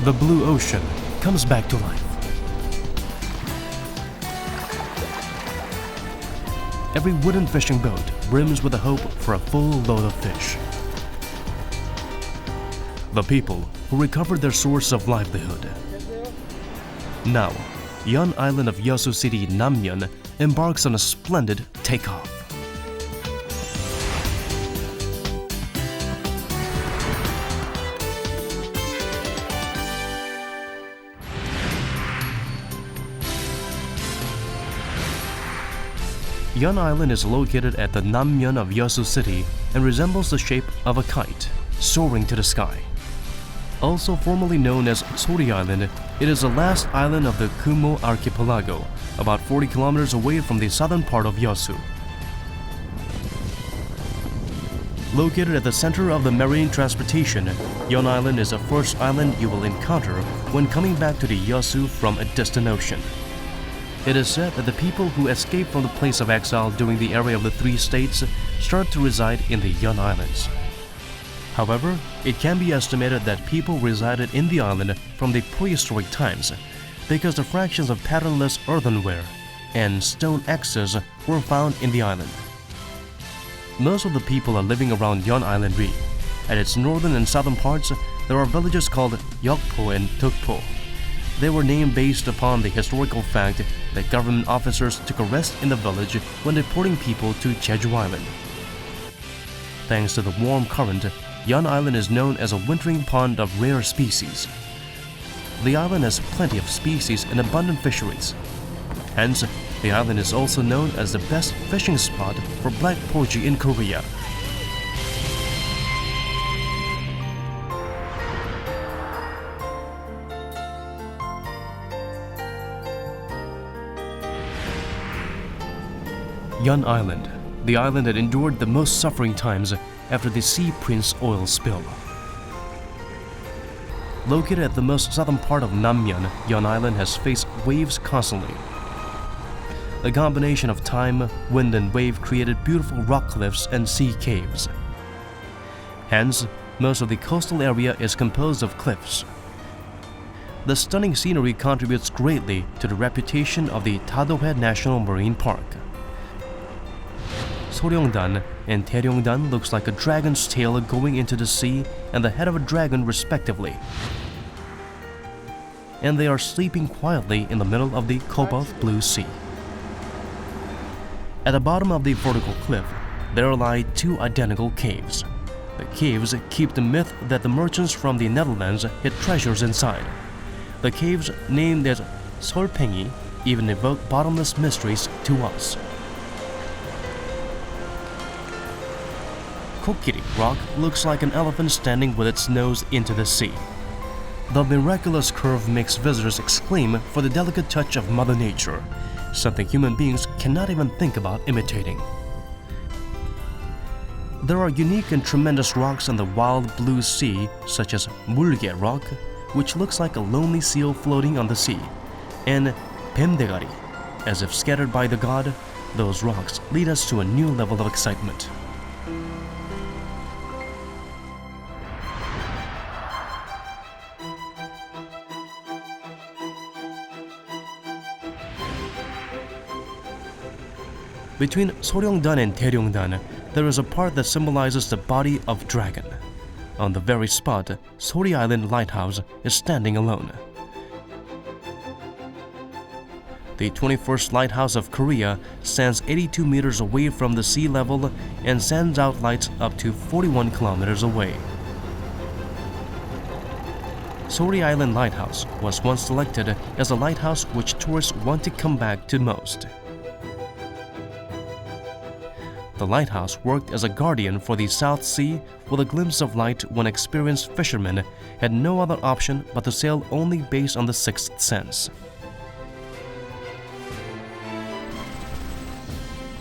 the blue ocean comes back to life. Every wooden fishing boat brims with the hope for a full load of fish. The people who recovered their source of livelihood. Now, Yeon-island of Yeosu City, Namyeon, embarks on a splendid takeoff. Yeon-island is located at the Namyeon of Yeosu City and resembles the shape of a kite, soaring to the sky. Also formerly known as Sori Island, it is the last island of the Kumo archipelago, about 40 kilometers away from the southern part of Yeosu. Located at the center of the marine transportation, Yeon-island is the first island you will encounter when coming back to the Yeosu from a distant ocean. It is said that the people who escaped from the place of exile during the era of the three states start to reside in the Yeon-islands. However, it can be estimated that people resided in the island from the prehistoric times because the fractions of patternless earthenware and stone axes were found in the island. Most of the people are living around Yeon-island Reef. At its northern and southern parts, there are villages called Yeokpo and Tukpo. They were named based upon the historical fact that government officers took a rest in the village when deporting people to Jeju Island. Thanks to the warm current, Yeon-island is known as a wintering pond of rare species. The island has plenty of species and abundant fisheries. Hence, the island is also known as the best fishing spot for black poji in Korea. Yeon-island, the island that endured the most suffering times after the Sea Prince oil spill. Located at the most southern part of Namyeon, Yeon-island has faced waves constantly. A combination of time, wind, and wave created beautiful rock cliffs and sea caves. Hence, most of the coastal area is composed of cliffs. The stunning scenery contributes greatly to the reputation of the Tadohae National Marine Park. Soryongdan and Taeryongdan looks like a dragon's tail going into the sea and the head of a dragon respectively. And they are sleeping quietly in the middle of the cobalt blue sea. At the bottom of the vertical cliff, there lie two identical caves. The caves keep the myth that the merchants from the Netherlands hid treasures inside. The caves, named as Solpengi, even evoke bottomless mysteries to us. Kokiri Rock looks like an elephant standing with its nose into the sea. The miraculous curve makes visitors exclaim for the delicate touch of Mother Nature, something human beings cannot even think about imitating. There are unique and tremendous rocks in the wild blue sea, such as Mulge Rock, which looks like a lonely seal floating on the sea, and Pemdegari. As if scattered by the god, those rocks lead us to a new level of excitement. Between Soryongdan and Taeryongdan, there is a part that symbolizes the body of dragon. On the very spot, Sori Island Lighthouse is standing alone. The 21st lighthouse of Korea stands 82 meters away from the sea level and sends out lights up to 41 kilometers away. Sori Island Lighthouse was once selected as a lighthouse which tourists want to come back to most. The lighthouse worked as a guardian for the South Sea with a glimpse of light when experienced fishermen had no other option but to sail only based on the sixth sense.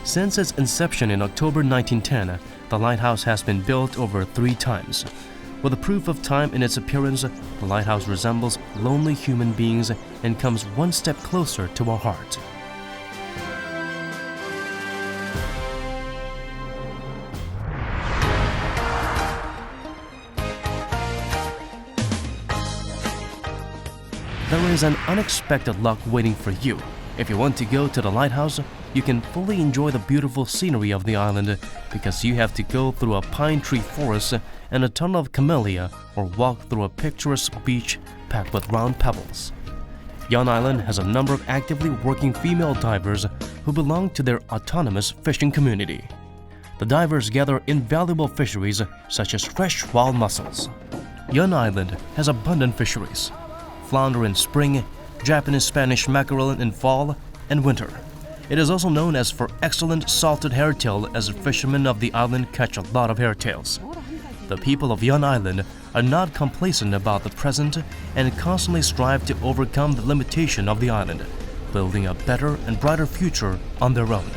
Since its inception in October 1910, the lighthouse has been built over 3 times. With a proof of time in its appearance, the lighthouse resembles lonely human beings and comes one step closer to our heart. there is an unexpected luck waiting for you. If you want to go to the lighthouse, you can fully enjoy the beautiful scenery of the island because you have to go through a pine tree forest and a tunnel of camellia or walk through a picturesque beach packed with round pebbles. Yeon-island has a number of actively working female divers who belong to their autonomous fishing community. The divers gather invaluable fisheries such as fresh wild mussels. Yeon-island has abundant fisheries: flounder in spring, Japanese Spanish mackerel in fall and winter. It is also known as for excellent salted hairtail, as fishermen of the island catch a lot of hairtails. The people of Yeon-island are not complacent about the present and constantly strive to overcome the limitation of the island, building a better and brighter future on their own.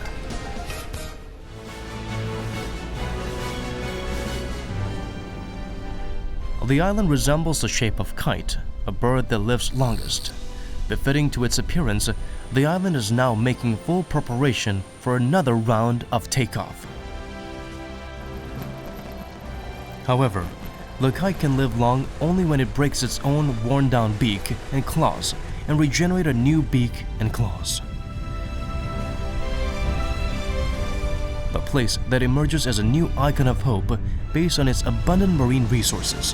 The island resembles the shape of kite, a bird that lives longest. Befitting to its appearance, the island is now making full preparation for another round of takeoff. However, the kite can live long only when it breaks its own worn-down beak and claws and regenerate a new beak and claws. A place that emerges as a new icon of hope based on its abundant marine resources.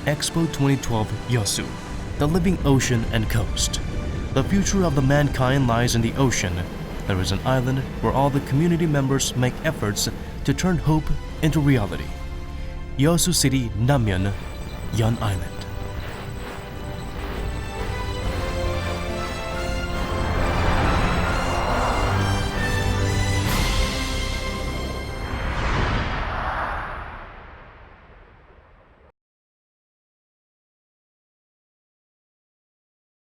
Expo 2012 Yeosu, the living ocean and coast. The future of the mankind lies in the ocean. There is an island where all the community members make efforts to turn hope into reality. Yeosu City, Namyeon, Yeon-island.